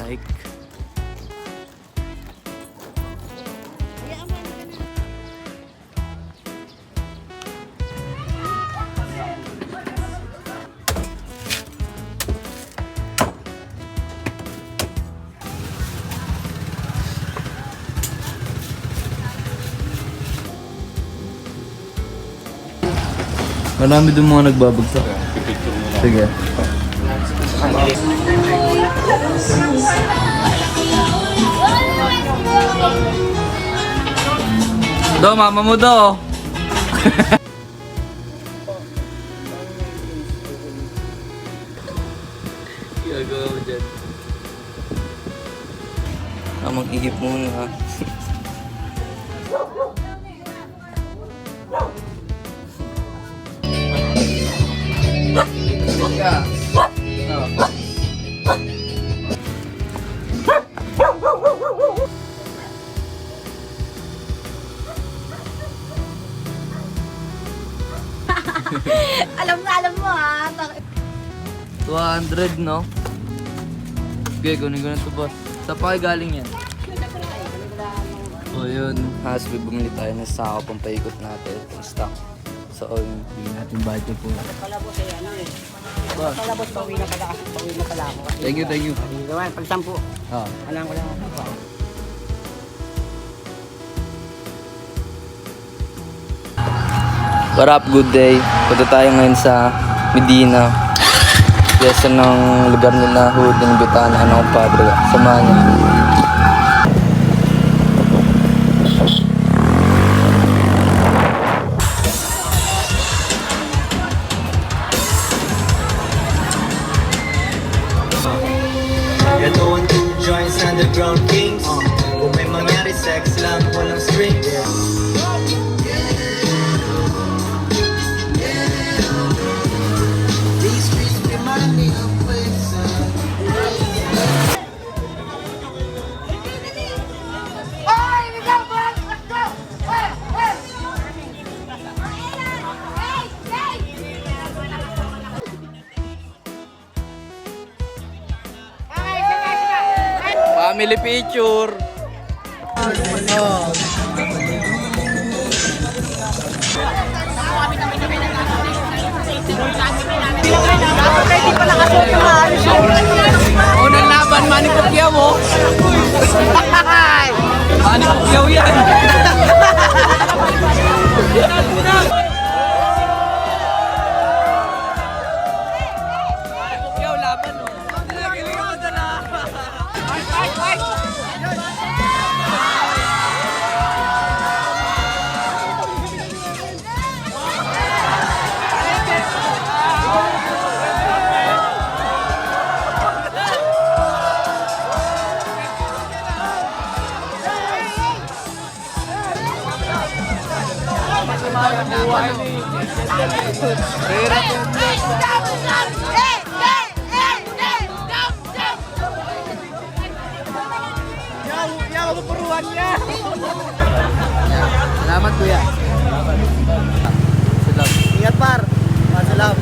Like. Marami doon mga nagbabagsak. Sige. Do, mama mo do. Gagawa mo dyan. Mag-igip muna ha. Alam mo ha. 200 no? Okay, kunin ko na ito boss. Saan pa kayo galing yan? O yun, hasbi bumili tayo ng sako pang paikot natin. Itong stock. So, hindi natin budget po. Pala boss ay ano eh. Boss. Pala boss, pauwi na pala ako. Thank you, thank you. Gawan, pag 10. Ah. Alam ko lang. What up, good day. Punta tayo ngayon sa Medina. Yes, ng lugar nila, Hood, ng Butana, ng Padre. Samahan niyo. You're going to join Underground Kings. Kung may mangyari, sex lang, walang strings. These streets remind me of places. Family picture. Unang laban, Manny Pacquiao mo. Manny Pacquiao yan. Pacquiao laban mo. Salamat kuya. Ingat par. Salam.